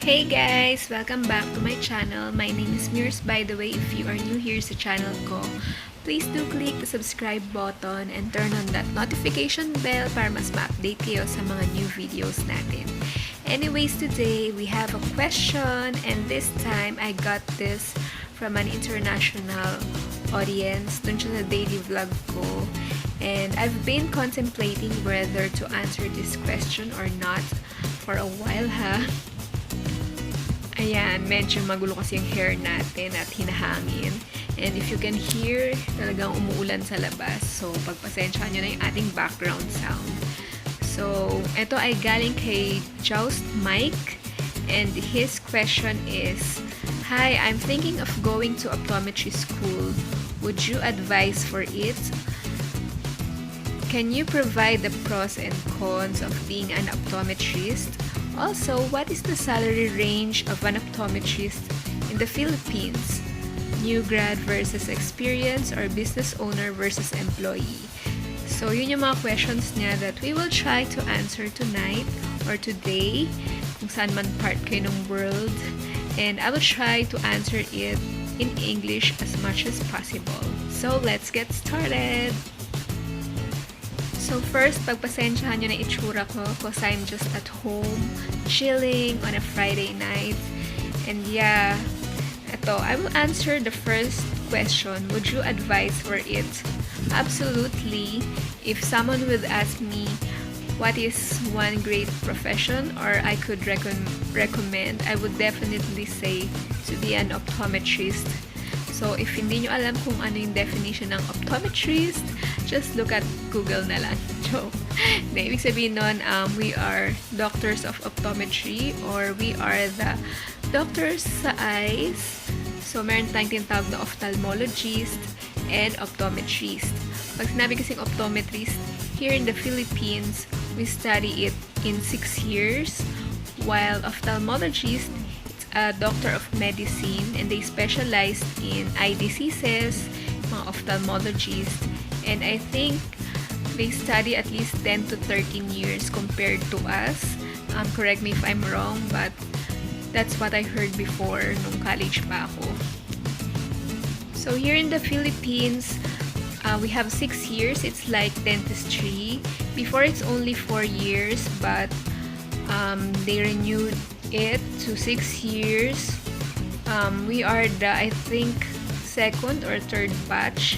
Hey guys! Welcome back to my channel. My name is Mears, by the way. If you are new here sa channel ko, please do click the subscribe button and turn on that notification bell para mas ma-update kayo sa mga new videos natin. Anyways, today we have a question, and this time I got this from an international audience dun siya sa daily vlog ko. And I've been contemplating whether to answer this question or not for a while ha. Ayan, medyo magulo kasi yung hair natin at hinahangin. And if you can hear, talagang umuulan sa labas. So, pagpasensyahan nyo na yung ating background sound. So, ito ay galing kay Jaust Mike. And his question is, "Hi, I'm thinking of going to optometry school. Would you advise for it? Can you provide the pros and cons of being an optometrist? Also, what is the salary range of an optometrist in the Philippines? New grad versus experience or business owner versus employee?" So, yun yung mga questions niya that we will try to answer tonight or today, kung saan man part kayo ng world. And I will try to answer it in English as much as possible. So, let's get started! So first, pagpasensyahan nyo na itsura ko because I'm just at home, chilling on a Friday night. And yeah, I will answer the first question. Would you advise for it? Absolutely. If someone would ask me what is one great profession or I could recommend, I would definitely say to be an optometrist. So, if hindi nyo alam kung ano yung definition ng optometrist, just look at Google na lang. Joke. Ibig sabihin nun, we are doctors of optometry or we are the doctors sa eyes. So, meron tayong tinatawag na ophthalmologist and optometrist. Pag sinabi kasing optometrist, here in the Philippines, we study it in 6 years, while ophthalmologist, a doctor of medicine, and they specialize in eye diseases, mga ophthalmologist, and I think they study at least 10 to 13 years compared to us. Correct me if I'm wrong, but that's what I heard before nung college pa ako. So here in the Philippines, we have 6 years. It's like dentistry. Before it's only 4 years, but they renewed it to 6 years. We are the, I think, second or third batch.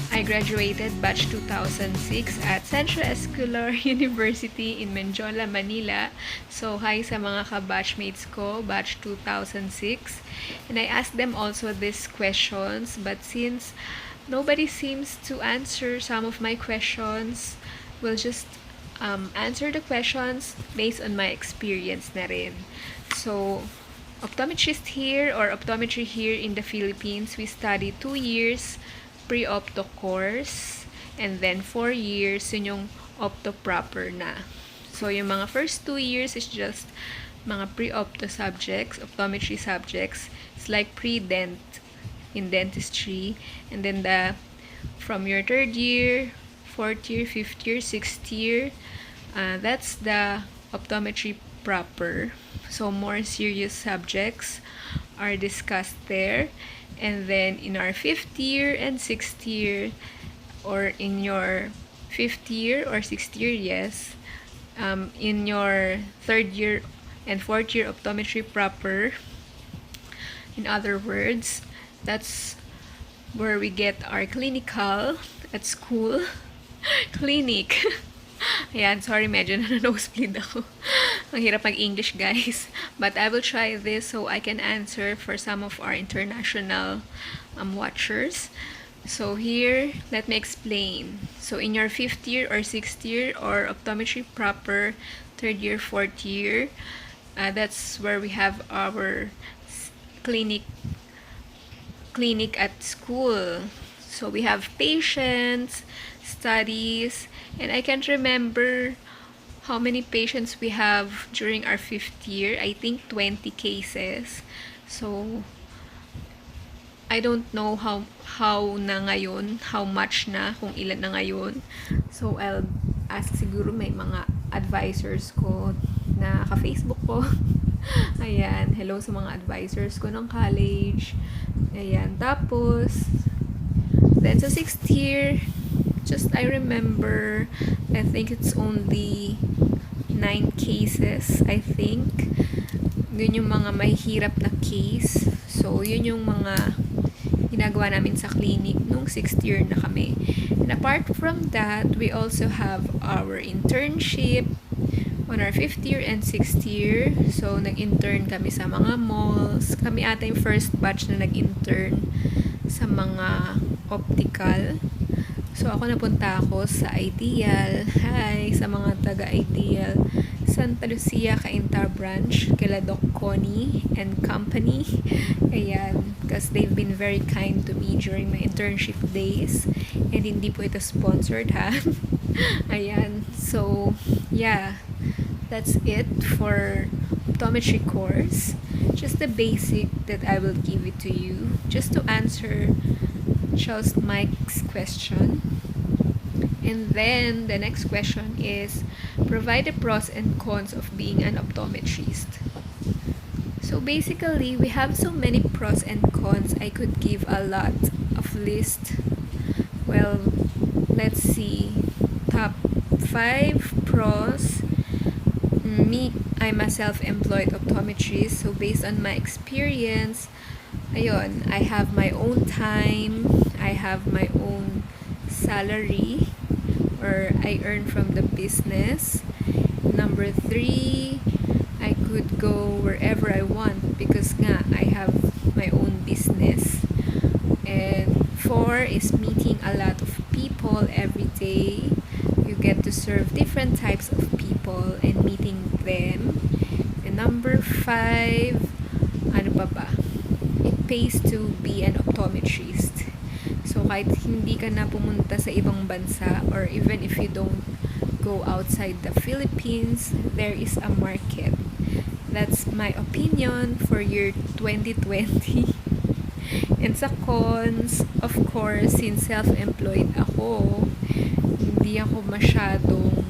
I graduated batch 2006 at Central Escolar University in Menjola, Manila. So, hi sa mga ka-batchmates ko, batch 2006. And I asked them also these questions, but since nobody seems to answer some of my questions, we'll just answer the questions based on my experience na rin. So, optometrist here or optometry here in the Philippines, we study 2 years pre-opto course and then 4 years yun yung opto proper na. So, yung mga first 2 years is just mga pre-opto subjects, optometry subjects. It's like pre-dent in dentistry. And then from your 3rd year, 4th year, 5th year, 6th year, that's the optometry proper. So, more serious subjects are discussed there. And then, in our 5th year and 6th year, or in your 5th year or 6th year, yes, in your 3rd year and 4th year optometry proper, in other words, that's where we get our clinical at school. Clinic. Ayan, sorry, medyo na-nosebleed ako. Ang hirap mag-English, guys. But I will try this so I can answer for some of our international watchers. So here, let me explain. So in your 5th year or 6th year or optometry proper, 3rd year, 4th year, that's where we have our clinic at school. So we have patients, studies, and I can't remember how many patients we have during our 5th year. I think 20 cases. So I don't know how na ngayon, how much na, kung ilan na ngayon. So I'll ask siguro may mga advisors ko na ka-Facebook ko Ayan, hello sa mga advisors ko ng college. Ayan, tapos, then sa 6th year, just I remember, I think it's only 9 cases, I think. Yun yung mga mahihirap na case. So, yun yung mga ginagawa namin sa clinic nung 6th year na kami. And apart from that, we also have our internship on our 5th year and 6th year. So, nag-intern kami sa mga malls. Kami ata yung first batch na nag-intern sa mga optical. So, ako napunta ako sa Ideal. Hi sa mga taga-Ideal. Santa Lucia, Cainta branch, kila Doc Connie and company. Ayan, because they've been very kind to me during my internship days. And hindi po ito sponsored, ha? Ayan, so, yeah. That's it for optometry course. Just the basic that I will give it to you. Just to answer Jaust Mike's question. And then the next question is, provide the pros and cons of being an optometrist. So basically, we have so many pros and cons. I could give a lot of list. Well, let's see. Top 5 pros. Me, I'm a self-employed optometrist. So based on my experience, ayun, I have my own time. I have my own salary, or I earn from the business. Number 3, I could go wherever I want because nga, I have my own business. And 4 is meeting a lot of people every day. You get to serve different types of people and meeting them. And number 5, ano pa ba? It pays to be an optometrist. So, kahit hindi ka na pumunta sa ibang bansa, or even if you don't go outside the Philippines, there is a market. That's my opinion for year 2020. And sa cons, of course, since self-employed ako, hindi ako masyadong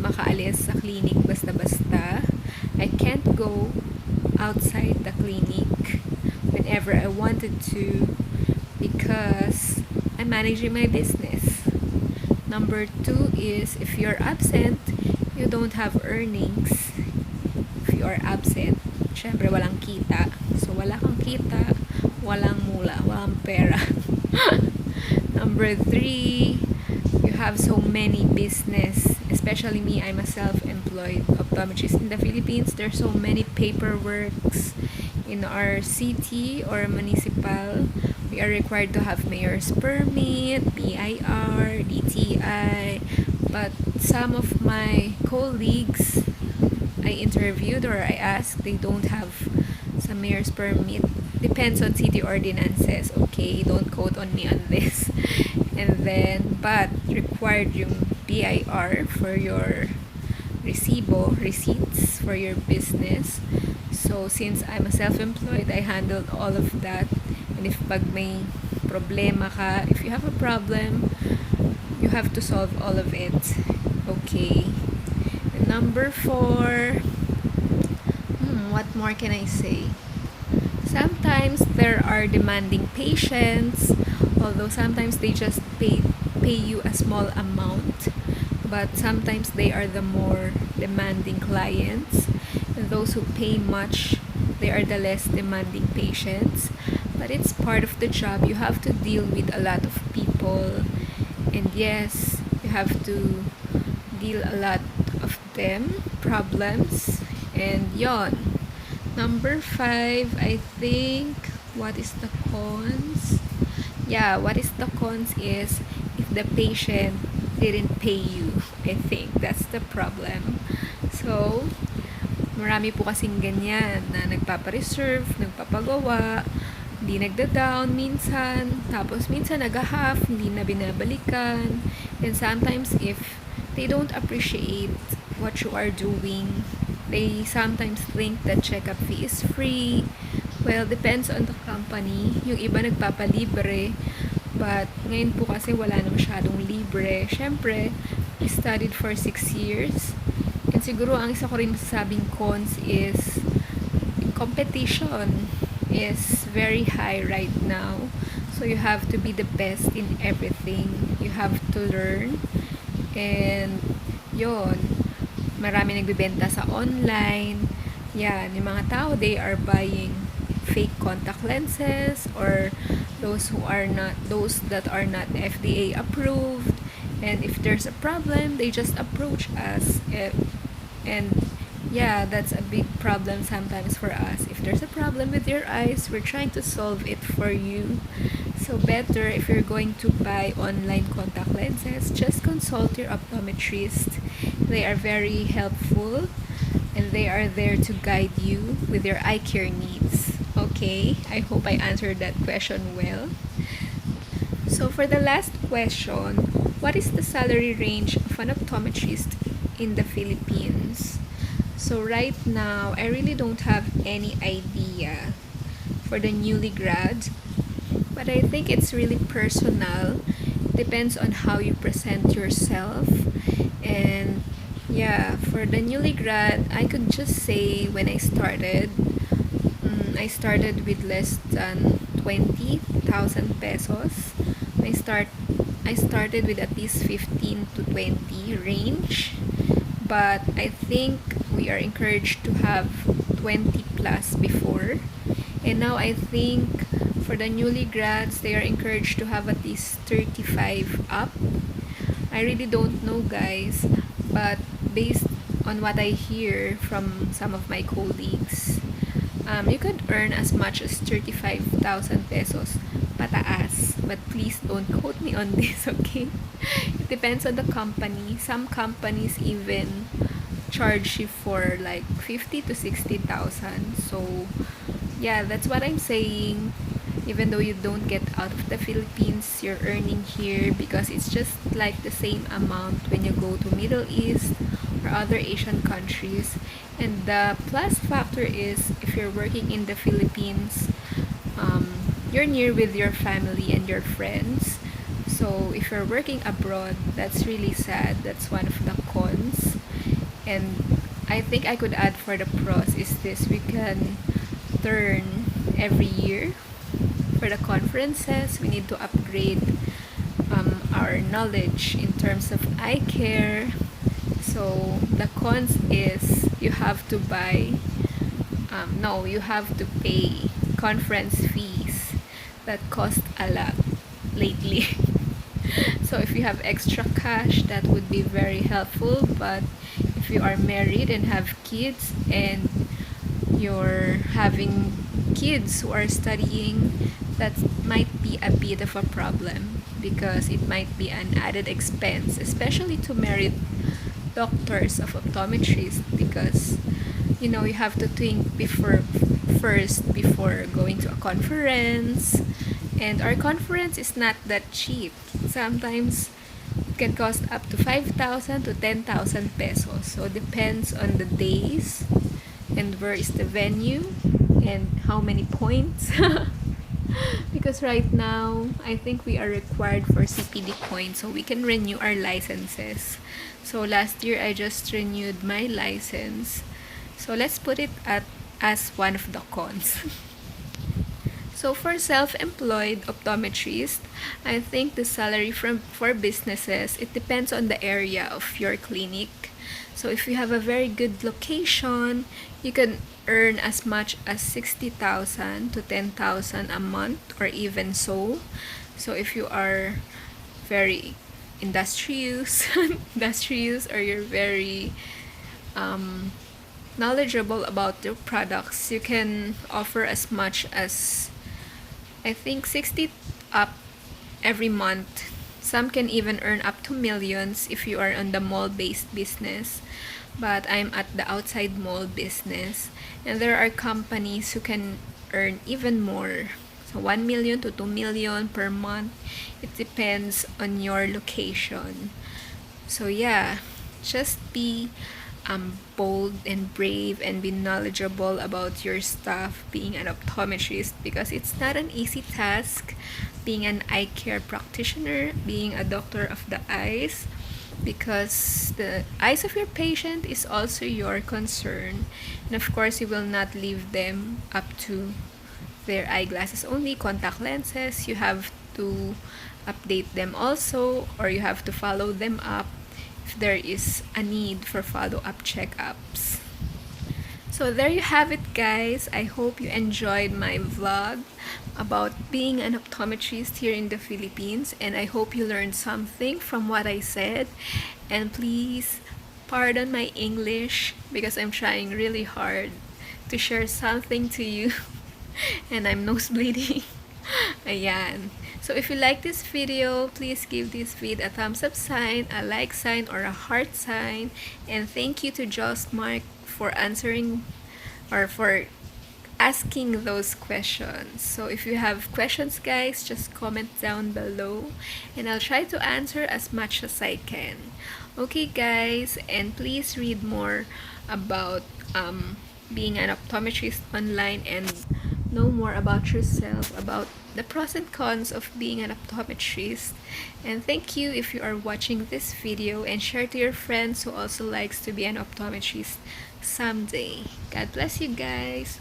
makaalis sa clinic basta-basta. I can't go outside the clinic whenever I wanted to because I'm managing my business. Number 2 is if you're absent, you don't have earnings. If you are absent, syempre walang kita. So wala kang kita, walang mula, walang pera. Number 3, you have so many business. Especially me, I'm a self-employed optometrist in the Philippines. There's so many paperworks in our city or municipal. We are required to have mayor's permit, PIR, DTI. But some of my colleagues I interviewed or I asked, they don't have some mayor's permit. Depends on city ordinances. Okay, don't quote on me on this. And then, but required yung PIR for your receipts for your business. So, since I'm a self-employed, I handled all of that. And if pag may problema ka, if you have a problem, you have to solve all of it. Okay. And number 4, what more can I say? Sometimes there are demanding patients, although sometimes they just pay you a small amount, but sometimes they are the more demanding clients, and those who pay much, they are the less demanding patients. But it's part of the job. You have to deal with a lot of people, and yes, you have to deal a lot of them problems. And yon, number 5, I think, what is the cons? Yeah, what is the cons is if the patient didn't pay you. I think that's the problem. So, marami po kasing ganyan na nagpapa-reserve, nagpapagawa, hindi nagda-down minsan, tapos minsan nag-half, hindi na binabalikan. And sometimes if they don't appreciate what you are doing, they sometimes think that checkup fee is free. Well, depends on the company. Yung iba nagpapalibre, but ngayon po kasi wala na masyadong libre. Syempre, we studied for 6 years, and siguro ang isa ko rin masasabing cons is competition is very high right now. So you have to be the best in everything. You have to learn. And yon, marami nagbebenta sa online. Yan, yung mga tao, they are buying fake contact lenses or those that are not FDA approved. And if there's a problem, they just approach us. And yeah, that's a big problem sometimes for us. If there's a problem with your eyes, we're trying to solve it for you. So better if you're going to buy online contact lenses, just consult your optometrist. They are very helpful and they are there to guide you with your eye care needs. Okay, I hope I answered that question well. So for the last question, what is the salary range of an optometrist in the Philippines? So right now, I really don't have any idea for the newly grad, but I think it's really personal. Depends on how you present yourself. And yeah, for the newly grad, I could just say when I started with less than 20,000 pesos. I started with at least 15 to 20 range, but I think we are encouraged to have 20 plus before. And now I think for the newly grads, they are encouraged to have at least 35 up. I really don't know, guys, but based on what I hear from some of my colleagues, you could earn as much as 35,000 pesos pataas. But please don't quote me on this, okay? It depends on the company. Some companies even charge you for like 50 to 60,000. So yeah, that's what I'm saying. Even though you don't get out of the Philippines, you're earning here because it's just like the same amount when you go to Middle East or other Asian countries. And the plus factor is if you're working in the Philippines, you're near with your family and your friends. So if you're working abroad, that's really sad. That's one of the cons. And I think I could add for the pros is this: we can turn every year. For the conferences, we need to upgrade our knowledge in terms of eye care. So the cons is you have to you have to pay conference fees that cost a lot lately. So if you have extra cash, that would be very helpful. But if you are married and have kids and you're having kids who are studying, that might be a bit of a problem because it might be an added expense, especially to married doctors of optometrists, because you have to think before going to a conference. And our conference is not that cheap. Sometimes it can cost up to 5,000 to 10,000 pesos. So it depends on the days and where is the venue and how many points. Because right now, I think we are required for CPD points so we can renew our licenses. So last year, I just renewed my license. So let's put it as one of the cons. So for self-employed optometrists, I think the salary for businesses, it depends on the area of your clinic. So if you have a very good location, you can earn as much as 60,000 to 10,000 a month or even so. So if you are very industrious or you're very knowledgeable about your products, you can offer as much as I think 60 up every month. Some can even earn up to millions if you are on the mall-based business. But I'm at the outside mall business. And there are companies who can earn even more. So 1 million to 2 million per month. It depends on your location. So yeah, just be bold and brave and be knowledgeable about your stuff being an optometrist, because it's not an easy task being an eye care practitioner, being a doctor of the eyes. because the eyes of your patient is also your concern. And of course, you will not leave them up to their eyeglasses only, contact lenses. You have to update them also, or you have to follow them up if there is a need for follow-up checkups. So there you have it, guys. I hope you enjoyed my vlog about being an optometrist here in the Philippines, and I hope you learned something from what I said. And please pardon my English because I'm trying really hard to share something to you and I'm nosebleeding. Ayan. So if you like this video, please give this video a thumbs up sign, a like sign, or a heart sign. And thank you to Jaust Mike for answering or for asking those questions. So if you have questions, guys, just comment down below and I'll try to answer as much as I can. Okay, guys, and please read more about being an optometrist online and know more about yourself, about the pros and cons of being an optometrist. And thank you if you are watching this video, and share to your friends who also likes to be an optometrist someday. God bless you guys.